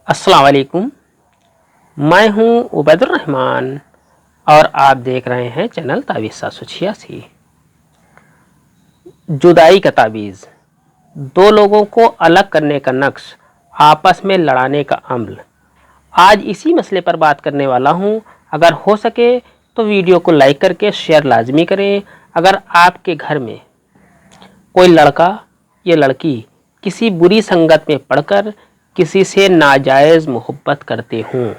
अस्सलाम वालेकुम। मैं हूं उबैदुर रहमान और आप देख रहे हैं चैनल तावीज़ 786। जुदाई का तावीज़, दो लोगों को अलग करने का नक्श, आपस में लड़ाने का अम्ल। आज इसी मसले पर बात करने वाला हूं। अगर हो सके तो वीडियो को लाइक करके शेयर लाजमी करें। अगर आपके घर में कोई लड़का या लड़की किसी बुरी संगत में पड़कर किसी से नाजायज़ मोहब्बत करते हों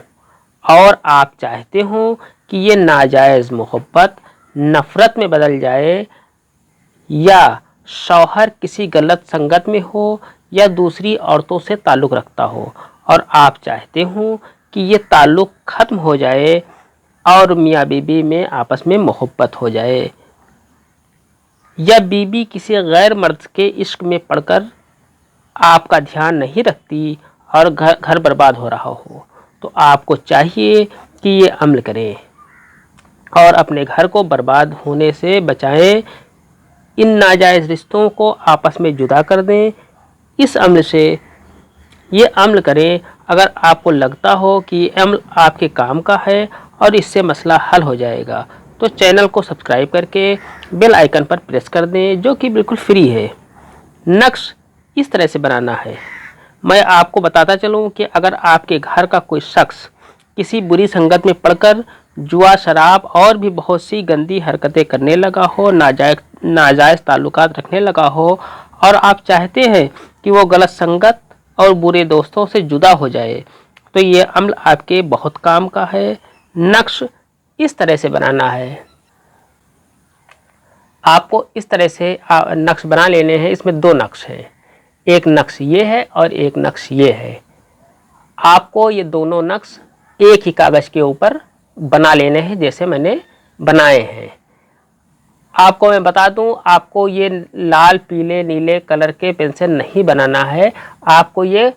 और आप चाहते हो कि ये नाजायज़ मोहब्बत नफ़रत में बदल जाए, या शौहर किसी गलत संगत में हो या दूसरी औरतों से ताल्लुक़ रखता हो और आप चाहते हो कि ये ताल्लुक़ ख़त्म हो जाए और मियाँ बीवी में आपस में मोहब्बत हो जाए, या बीवी किसी गैर मर्द के इश्क में पड़कर आपका ध्यान नहीं रखती और घर बर्बाद हो रहा हो, तो आपको चाहिए कि ये अमल करें और अपने घर को बर्बाद होने से बचाएं। इन नाजायज़ रिश्तों को आपस में जुदा कर दें। इस अमल से ये अमल करें अगर आपको लगता हो कि ये अमल आपके काम का है और इससे मसला हल हो जाएगा, तो चैनल को सब्सक्राइब करके बेल आइकन पर प्रेस कर दें, जो कि बिल्कुल फ्री है। नक्श इस तरह से बनाना है। मैं आपको बताता चलूं कि अगर आपके घर का कोई शख्स किसी बुरी संगत में पड़कर जुआ, शराब और भी बहुत सी गंदी हरकतें करने लगा हो, नाजायज़ ताल्लुकात रखने लगा हो और आप चाहते हैं कि वो गलत संगत और बुरे दोस्तों से जुदा हो जाए, तो ये अमल आपके बहुत काम का है। नक्श इस तरह से बनाना है। आपको इस तरह से नक्श बना लेने हैं। इसमें दो नक्श हैं, एक नक्श ये है और एक नक्श ये है। आपको ये दोनों नक्श एक ही कागज़ के ऊपर बना लेने हैं जैसे मैंने बनाए हैं। आपको मैं बता दूं, आपको ये लाल, पीले, नीले कलर के पेन से नहीं बनाना है। आपको ये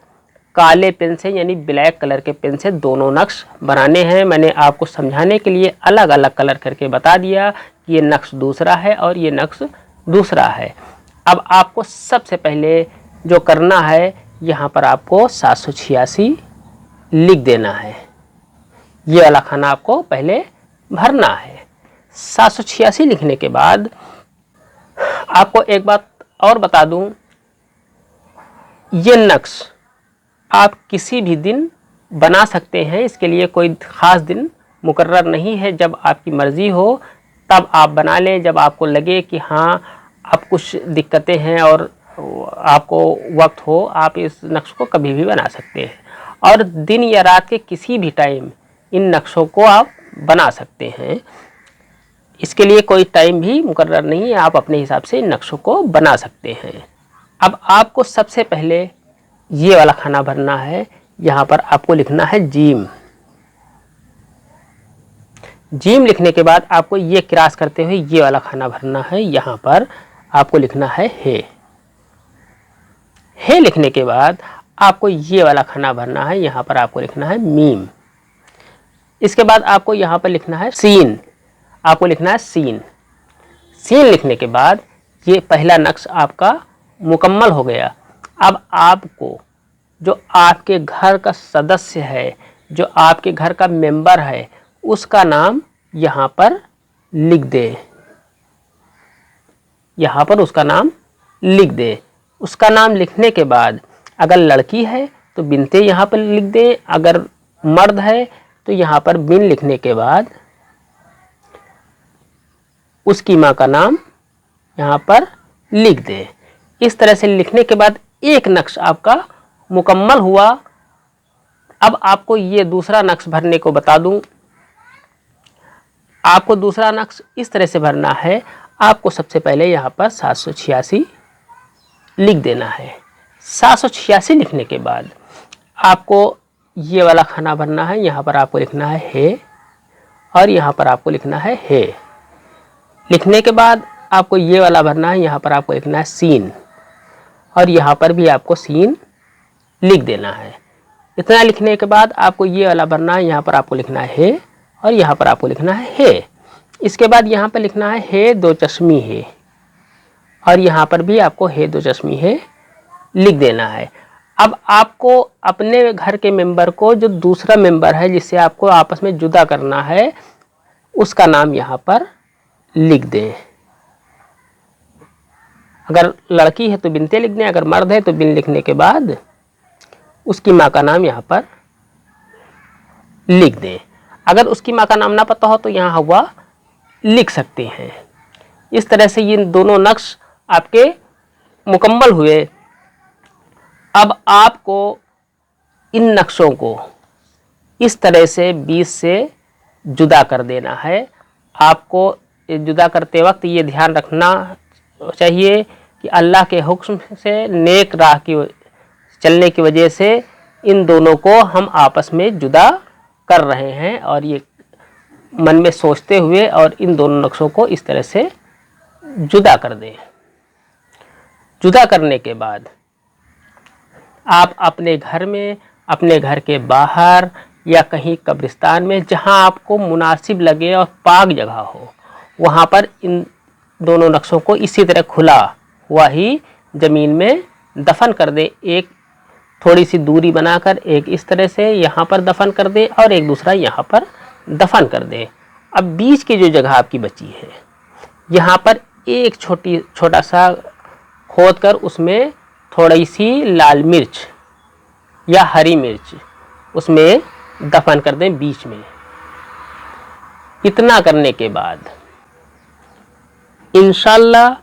काले पेन से यानी ब्लैक कलर के पेन से दोनों नक्श बनाने हैं। मैंने आपको समझाने के लिए अलग अलग कलर करके बता दिया कि ये नक्श दूसरा है और ये नक्श दूसरा है। अब आपको सबसे पहले जो करना है, यहाँ पर आपको 786 लिख देना है। ये वाला खाना आपको पहले भरना है। 786 लिखने के बाद आपको एक बात और बता दूं, ये नक्श आप किसी भी दिन बना सकते हैं। इसके लिए कोई ख़ास दिन मुकर्रर नहीं है। जब आपकी मर्ज़ी हो तब आप बना लें। जब आपको लगे कि हाँ अब कुछ दिक्कतें हैं और आपको वक्त हो, आप इस नक्श को कभी भी बना सकते हैं और दिन या रात के किसी भी टाइम इन नक्शों को आप बना सकते हैं। इसके लिए कोई टाइम भी मुकर्रर नहीं है, आप अपने हिसाब से इन नक्शों को बना सकते हैं। अब आपको सबसे पहले ये वाला खाना भरना है। यहाँ पर आपको लिखना है जीम। जीम लिखने के बाद आपको ये क्रॉस करते हुए ये वाला खाना भरना है। यहाँ पर आपको लिखना है हे। हे लिखने के बाद आपको ये वाला खाना भरना है। यहाँ पर आपको लिखना है मीम। इसके बाद आपको यहाँ पर लिखना है सीन। आपको लिखना है सीन। सीन लिखने के बाद ये पहला नक्श आपका मुकम्मल हो गया। अब आपको जो आपके घर का सदस्य है, जो आपके घर का मेंबर है, उसका नाम यहाँ पर लिख दे। यहाँ पर उसका नाम लिख दे। उसका नाम लिखने के बाद अगर लड़की है तो बिनते यहाँ पर लिख दें, अगर मर्द है तो यहाँ पर बिन लिखने के बाद उसकी माँ का नाम यहाँ पर लिख दें। इस तरह से लिखने के बाद एक नक्श आपका मुकम्मल हुआ। अब आपको ये दूसरा नक्श भरने को बता दूं। आपको दूसरा नक्श इस तरह से भरना है। आपको सबसे पहले यहाँ पर 786 लिख देना है। 786 लिखने के बाद आपको ये वाला खाना भरना है। यहाँ पर आपको लिखना है हे और यहाँ पर आपको लिखना है हे। लिखने के बाद आपको ये वाला भरना है। यहाँ पर आपको लिखना है सीन और यहाँ पर भी आपको सीन लिख देना है। इतना लिखने के बाद आपको ये वाला भरना है। यहाँ पर आपको लिखना है हे और यहाँ पर आपको लिखना है हे। इसके बाद यहाँ पर लिखना है हे दो चश्मी है और यहाँ पर भी आपको हे दो चश्मी है लिख देना है। अब आपको अपने घर के मेंबर को, जो दूसरा मेंबर है जिससे आपको आपस में जुदा करना है, उसका नाम यहाँ पर लिख दें। अगर लड़की है तो बिनते लिख दें, अगर मर्द है तो बिन लिखने के बाद उसकी माँ का नाम यहाँ पर लिख दें। अगर उसकी माँ का नाम ना पता हो तो यहाँ हवा लिख सकते हैं। इस तरह से ये दोनों नक्श आपके मुकम्मल हुए। अब आपको इन नक्शों को इस तरह से बीच से जुदा कर देना है। आपको जुदा करते वक्त ये ध्यान रखना चाहिए कि अल्लाह के हुक्म से, नेक राह की चलने की वजह से इन दोनों को हम आपस में जुदा कर रहे हैं, और ये मन में सोचते हुए और इन दोनों नक्शों को इस तरह से जुदा कर दें। जुदा करने के बाद आप अपने घर में, अपने घर के बाहर या कहीं कब्रिस्तान में, जहां आपको मुनासिब लगे और पाक जगह हो, वहां पर इन दोनों नक्शों को इसी तरह खुला हुआ ही ज़मीन में दफन कर दें। एक थोड़ी सी दूरी बनाकर एक इस तरह से यहाँ पर दफन कर दें और एक दूसरा यहाँ पर दफन कर दें। अब बीच की जो जगह आपकी बची है, यहाँ पर एक छोटा सा खोद कर उसमें थोड़ी सी लाल मिर्च या हरी मिर्च उसमें दफन कर दें बीच में। इतना करने के बाद इंशाल्लाह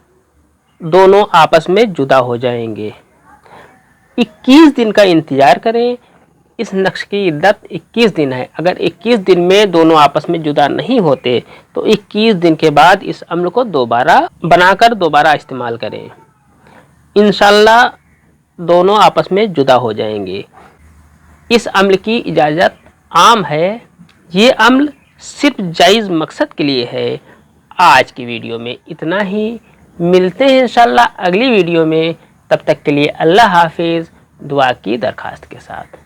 दोनों आपस में जुदा हो जाएंगे। 21 दिन का इंतज़ार करें। इस नक्श की इद्दत 21 दिन है। अगर 21 दिन में दोनों आपस में जुदा नहीं होते तो 21 दिन के बाद इस अम्ल को दोबारा बनाकर दोबारा इस्तेमाल करें। इंशाल्लाह दोनों आपस में जुदा हो जाएंगे। इस अम्ल की इजाज़त आम है। ये अम्ल सिर्फ जायज़ मकसद के लिए है। आज की वीडियो में इतना ही। मिलते हैं इंशाल्लाह अगली वीडियो में। तब तक के लिए अल्लाह हाफिज़, दुआ की दरख्वास्त के साथ।